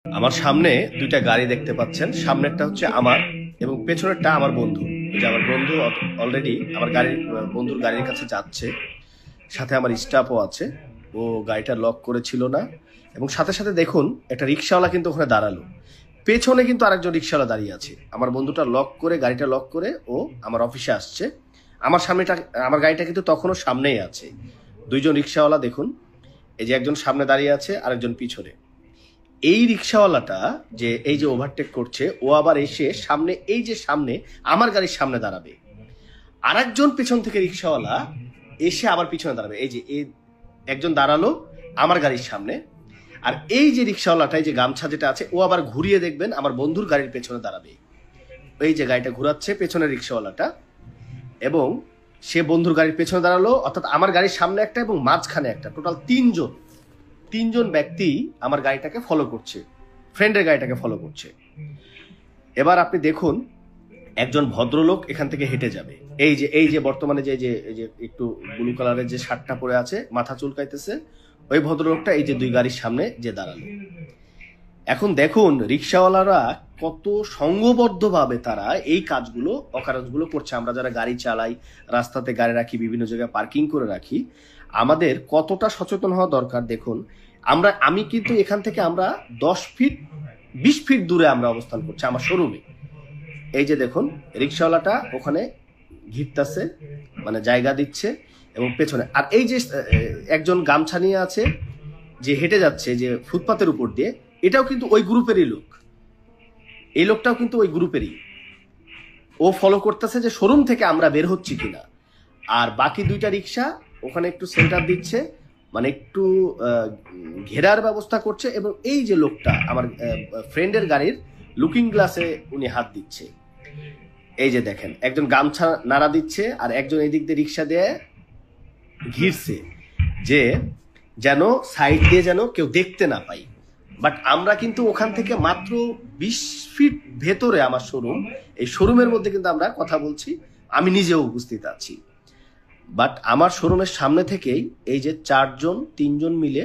আমার সামনে দুইটা গাড়ি দেখতে পাচ্ছেন। সামনেরটা হচ্ছে আমার এবং পেছনেরটা আমার বন্ধু। যে আমার বন্ধু অলরেডি আমার বন্ধুর গাড়ির কাছে যাচ্ছে, সাথে আমার স্টাফও আছে। ও গাড়িটা লক করেছিল না এবং সাথে সাথে দেখুন একটা রিক্সাওয়ালা কিন্তু ওখানে দাঁড়ালো। পেছনে কিন্তু আরেকজন রিক্সাওয়ালা দাঁড়িয়ে আছে। আমার বন্ধুটা লক করে, গাড়িটা লক করে ও আমার অফিসে আসছে। আমার গাড়িটা কিন্তু তখনও সামনেই আছে। দুইজন রিক্সাওয়ালা দেখুন, এই যে একজন সামনে দাঁড়িয়ে আছে, আরেকজন পিছনে। এই রিক্সাওয়ালাটা যে এই যে ওভারটেক করছে, ও আবার এসে সামনে আমার গাড়ির সামনে দাঁড়াবে। আরেকজন পেছন থেকে রিক্সাওয়ালা এসে আবার পিছনে দাঁড়াবে। এই যে একজন দাঁড়ালো আমার গাড়ির সামনে, আর এই যে রিক্সাওয়ালাটা, এই যে গামছা যেটা আছে, ও আবার ঘুরিয়ে দেখবেন আমার বন্ধুর গাড়ির পেছনে দাঁড়াবে। এই যে গাড়িটা ঘুরাচ্ছে পেছনের রিক্সাওয়ালাটা, এবং সে বন্ধুর গাড়ির পেছনে দাঁড়ালো, অর্থাৎ আমার গাড়ির সামনে একটা এবং মাঝখানে একটা, টোটাল তিনজন ব্যক্তি আমার গাড়িটাকে ফলো করছে, ফ্রেন্ডের গাড়িটাকে ফলো করছে। এবার আপনি দেখুন, একজন ভদ্রলোক এখান থেকে হেঁটে যাবে। এই যে বর্তমানে যে একটু ব্লু কালারের যে শার্টটা পরে আছে, মাথা চুলকাইতেছে, ওই ভদ্রলোকটা এই যে দুই গাড়ির সামনে যে দাঁড়ালো। এখন দেখুন রিক্সাওয়ালারা কত সংঘবদ্ধভাবে তারা এই অকারেন্সগুলো করছে। আমরা যারা গাড়ি চালাই, রাস্তাতে গাড়ি রাখি, বিভিন্ন জায়গায় পার্কিং করে রাখি, আমাদের কতটা সচেতন হওয়া দরকার। দেখুন আমি কিন্তু এখান থেকে আমরা 10 ফিট 20 ফিট দূরে আমরা অবস্থান করছি আমার শোরুমে। এই যে দেখুন রিক্সাওয়ালাটা ওখানে ঘিরতেছে, মানে জায়গা দিচ্ছে, এবং পেছনে আর এই যে একজন গামছা নিয়ে আছে যে হেঁটে যাচ্ছে যে ফুটপাতের উপর দিয়ে, এটাও কিন্তু ওই গ্রুপেরই লোক। এই লোকটাও কিন্তু ওই গ্রুপেরই। ও ফলো করতেছে যে শোরুম থেকে আমরা বের হচ্ছি কিনা। আর বাকি দুইটা রিক্সা ওখানে একটু সেন্টার দিচ্ছে, মানে একটু ঘেরার ব্যবস্থা করছে। এবং এই যে লোকটা আমার ফ্রেন্ডের গাড়ির লুকিং গ্লাসে উনি হাত দিচ্ছে। এই যে দেখেন, একজন গামছা নাড়া দিচ্ছে আর একজন এই দিক দিয়ে রিক্সা দিয়ে ঘিরছে, যে যেন সাইড দিয়ে যেন কেউ দেখতে না পাই। বাট আমরা কিন্তু ওখান থেকে মাত্র 20 ফিট ভেতরে আমার শোরুম, এই শোরুমের মধ্যে কিন্তু আমরা কথা বলছি, আমি নিজেও উপস্থিত আছি। বাট আমার শোরুমের সামনে থেকেই এই যে 3জন মিলে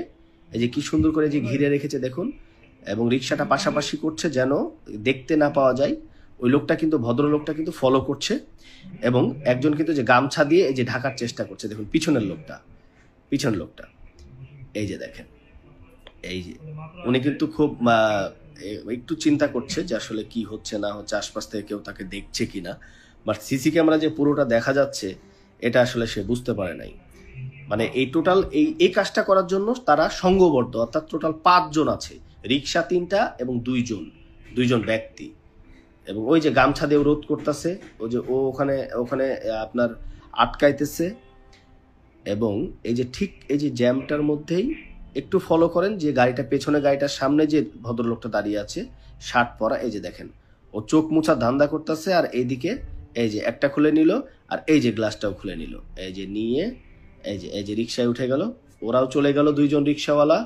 এই যে কি সুন্দর করে যে ঘিরে রেখেছে দেখুন, এবং রিক্সাটা পাশাপাশি করছে যেন দেখতে না পাওয়া যায়। ওই লোকটা কিন্তু, ভদ্রলোকটা কিন্তু ফলো করছে, এবং একজন কিন্তু যে গামছা দিয়ে এই যে ঢাকার চেষ্টা করছে। দেখুন পিছনের লোকটা, এই যে দেখেন, এই যে উনি কিন্তু খুব একটু চিন্তা করছে যে আসলে কি হচ্ছে না হচ্ছে, আশপাশ থেকে কেউ তাকে দেখছে কিনা। বাট সিসি ক্যামেরা যে পুরোটা দেখা যাচ্ছে, এটা আসলে সে বুঝতে পারে নাই। মানে এই টোটাল এই কাজটা করার জন্য তারা সংঘবদ্ধ, অর্থাৎ টোটাল 5 জন আছে, রিক্সা 3টা এবং দুইজন ব্যক্তি। এবং ওই যে গামছা দিয়ে রোধ করতেছে, ওই যে ওখানে আপনার আটকাইতেছে। এবং এই যে ঠিক এই যে জ্যামটার মধ্যেই একটু ফলো করেন, যে পেছনে গাড়িটার সামনে যে ভদ্রলোকটা দাঁড়িয়ে আছে শার্ট পরা, এই যে দেখেন ও চোখ মুছা ধান্দা করতেছে। আর এইদিকে এই যে একটা খুলে নিল, আর এই যে গ্লাসটাও খুলে নিল। এই যে নিয়ে এই যে রিক্সায় উঠে গেল, ওরাও চলে গেল, 2জন রিক্সাওয়ালা।